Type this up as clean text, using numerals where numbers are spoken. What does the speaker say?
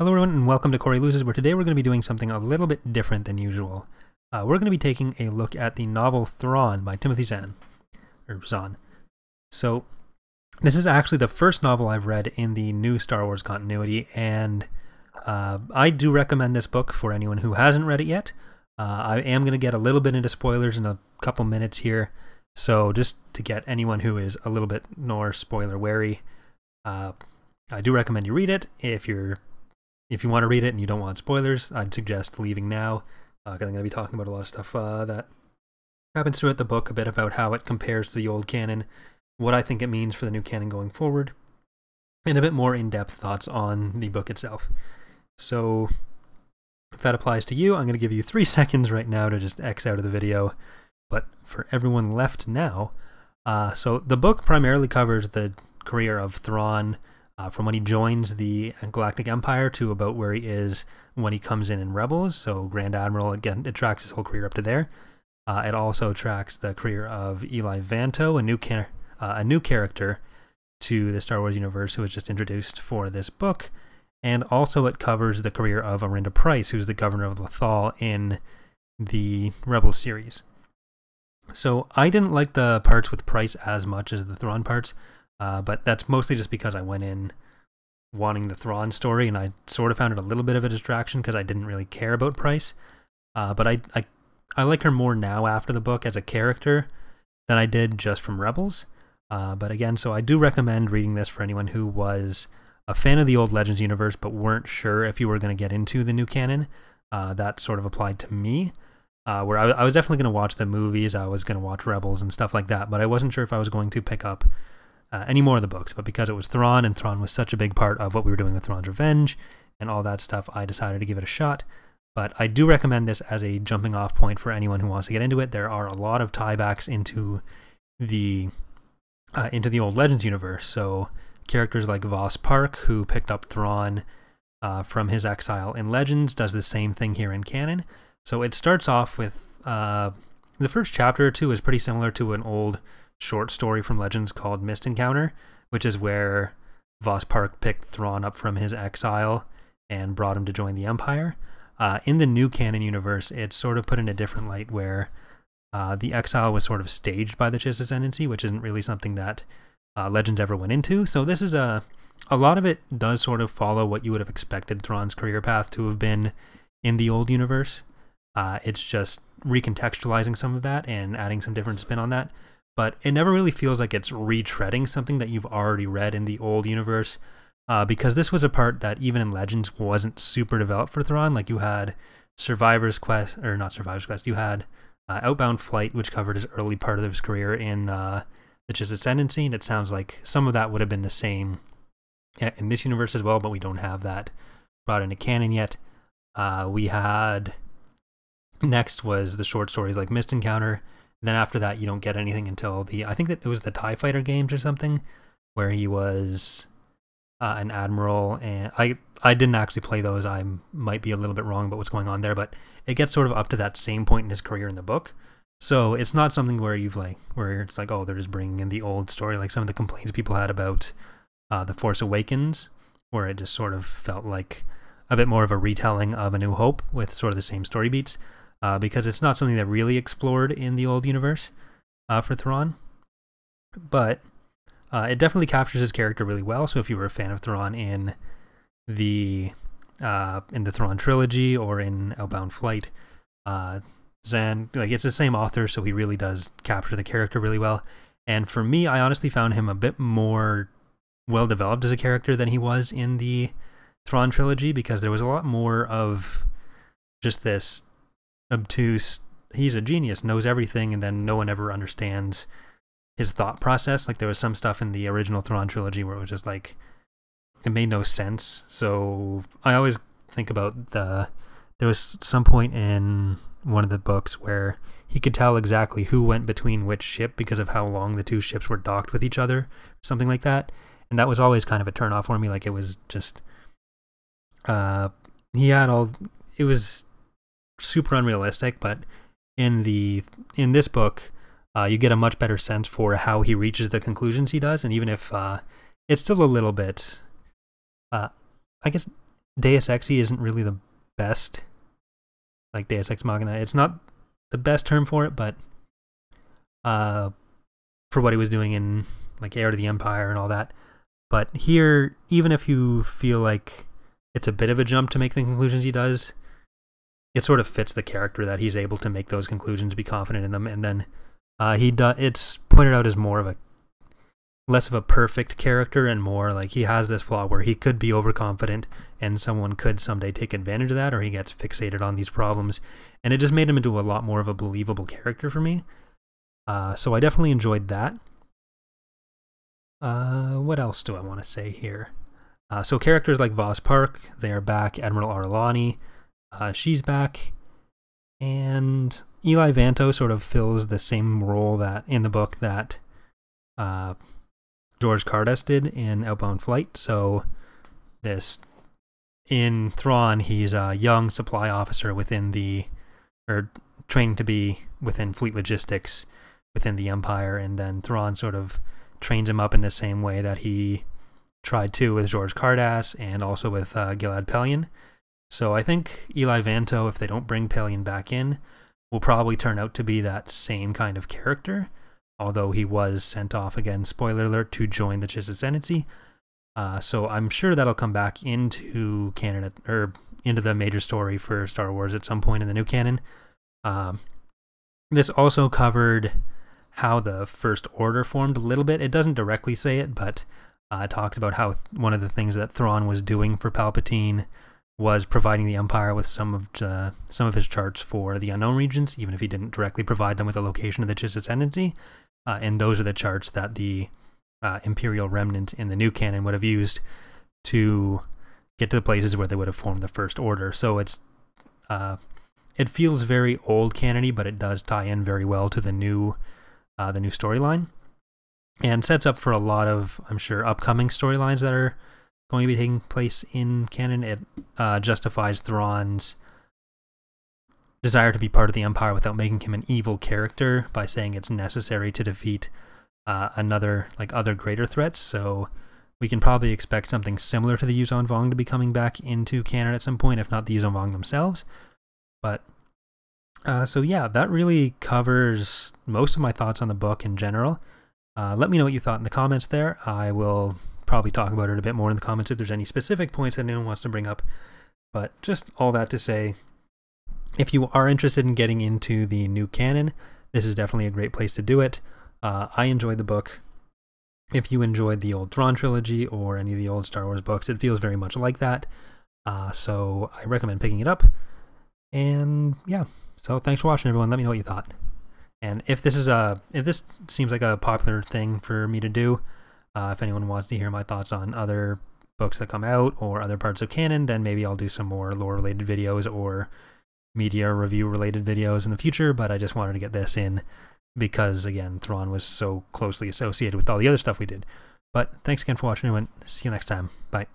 Hello everyone and welcome to Corey Loses, where today we're going to be doing something a little bit different than usual. We're going to be taking a look at the novel Thrawn by Timothy Zahn. So, this is actually the first novel I've read in the new Star Wars continuity, and I do recommend this book for anyone who hasn't read it yet. I am going to get a little bit into spoilers in a couple minutes here, so just to get anyone who is a little bit more spoiler wary, I do recommend you read it. If you want to read it and you don't want spoilers, I'd suggest leaving now, because I'm going to be talking about a lot of stuff that happens throughout the book, a bit about how it compares to the old canon, what I think it means for the new canon going forward, and a bit more in-depth thoughts on the book itself. So, if that applies to you, I'm going to give you 3 seconds right now to just X out of the video, but for everyone left now, so the book primarily covers the career of Thrawn, from when he joins the Galactic Empire to about where he is when he comes in Rebels. So Grand Admiral, again, it tracks his whole career up to there. It also tracks the career of Eli Vanto, a new character to the Star Wars universe who was just introduced for this book. And also it covers the career of Arihnda Pryce, who's the governor of Lothal in the Rebels series. So I didn't like the parts with Pryce as much as the Thrawn parts. But that's mostly just because I went in wanting the Thrawn story, and I sort of found it a little bit of a distraction because I didn't really care about Pryce. But I like her more now after the book as a character than I did just from Rebels. But again, so I do recommend reading this for anyone who was a fan of the old Legends universe but weren't sure if you were going to get into the new canon. That sort of applied to me. Where I was definitely going to watch the movies, I was going to watch Rebels and stuff like that, but I wasn't sure if I was going to pick up any more of the books. But because it was Thrawn, and Thrawn was such a big part of what we were doing with Thrawn's Revenge and all that stuff, I decided to give it a shot. But I do recommend this as a jumping off point for anyone who wants to get into it. There are a lot of tiebacks into the old Legends universe. So characters like Vos Park, who picked up Thrawn from his exile in Legends, does the same thing here in canon. So it starts off with the first chapter or two is pretty similar to an old short story from Legends called Mist Encounter, which is where Vos Park picked Thrawn up from his exile and brought him to join the Empire. In the new canon universe, it's sort of put in a different light where the exile was sort of staged by the Chiss Ascendancy, which isn't really something that Legends ever went into. So this is a lot of it does sort of follow what you would have expected Thrawn's career path to have been in the old universe. It's just recontextualizing some of that and adding some different spin on that. But it never really feels like it's retreading something that you've already read in the old universe, because this was a part that even in Legends wasn't super developed for Thrawn. Like you had Survivor's Quest, or not Survivor's Quest, you had Outbound Flight, which covered his early part of his career in the Chiss Ascendancy, and it sounds like some of that would have been the same in this universe as well, but we don't have that brought into canon yet. We had, next was the short stories like Mist Encounter. Then after that, you don't get anything until I think that it was the TIE Fighter games or something, where he was an admiral, and I didn't actually play those. I might be a little bit wrong about what's going on there, but it gets sort of up to that same point in his career in the book. So it's not something where where it's like, oh, they're just bringing in the old story, like some of the complaints people had about The Force Awakens, where it just sort of felt like a bit more of a retelling of A New Hope with sort of the same story beats. Because it's not something that really explored in the old universe for Thrawn. But it definitely captures his character really well. So if you were a fan of Thrawn in the Thrawn trilogy or in Outbound Flight, Zahn, like, it's the same author, so he really does capture the character really well. And for me, I honestly found him a bit more well developed as a character than he was in the Thrawn trilogy, because there was a lot more of just this obtuse, he's a genius, knows everything, and then no one ever understands his thought process. Like there was some stuff in the original Thrawn trilogy where it was just like, it made no sense. So I always think about there was some point in one of the books where he could tell exactly who went between which ship because of how long the two ships were docked with each other, something like that. And that was always kind of a turn off for me. Like it was just, it was super unrealistic, but in this book you get a much better sense for how he reaches the conclusions he does. And even if it's still a little bit I guess Deus Exi isn't really the best, like Deus Ex Machina. It's not the best term for it, but for what he was doing in like Heir to the Empire and all that. But here, even if you feel like it's a bit of a jump to make the conclusions he does, it sort of fits the character that he's able to make those conclusions, be confident in them, and then it's pointed out as more of a less of a perfect character and more like he has this flaw where he could be overconfident and someone could someday take advantage of that, or he gets fixated on these problems, and it just made him into a lot more of a believable character for me. So I definitely enjoyed that. What else do I want to say here? So characters like Voss Park, they are back. Admiral Ar'alani, she's back. And Eli Vanto sort of fills the same role that in the book that George Cardas did in Outbound Flight. So in Thrawn, he's a young supply officer training to be within fleet logistics within the Empire, and then Thrawn sort of trains him up in the same way that he tried to with George Cardas and also with Gilad Pellaeon. So I think Eli Vanto, if they don't bring Pellaeon back in, will probably turn out to be that same kind of character, although he was sent off again, spoiler alert, to join the Chiss Ascendancy. So I'm sure that'll come back into canon, or into the major story for Star Wars at some point in the new canon. This also covered how the First Order formed a little bit. It doesn't directly say it, but it talks about how one of the things that Thrawn was doing for Palpatine was providing the Empire with some of his charts for the Unknown Regions, even if he didn't directly provide them with the location of the Chiss Ascendancy. And those are the charts that the Imperial Remnant in the new canon would have used to get to the places where they would have formed the First Order. So it feels very old canon-y, but it does tie in very well to the new storyline, and sets up for a lot of, I'm sure, upcoming storylines that are going to be taking place in canon. It justifies Thrawn's desire to be part of the Empire without making him an evil character by saying it's necessary to defeat other greater threats. So we can probably expect something similar to the Yuuzhan Vong to be coming back into canon at some point, if not the Yuuzhan Vong themselves. But so yeah, that really covers most of my thoughts on the book in general. Let me know what you thought in the comments there. I will probably talk about it a bit more in the comments if there's any specific points that anyone wants to bring up. But just all that to say, if you are interested in getting into the new canon, this is definitely a great place to do it. I enjoyed the book. If you enjoyed the old Thrawn trilogy or any of the old Star Wars books, it feels very much like that. So I recommend picking it up. And yeah, so thanks for watching, everyone. Let me know what you thought. And if this seems like a popular thing for me to do, if anyone wants to hear my thoughts on other books that come out or other parts of canon, then maybe I'll do some more lore-related videos or media review-related videos in the future. But I just wanted to get this in because, again, Thrawn was so closely associated with all the other stuff we did. But thanks again for watching, everyone. See you next time. Bye.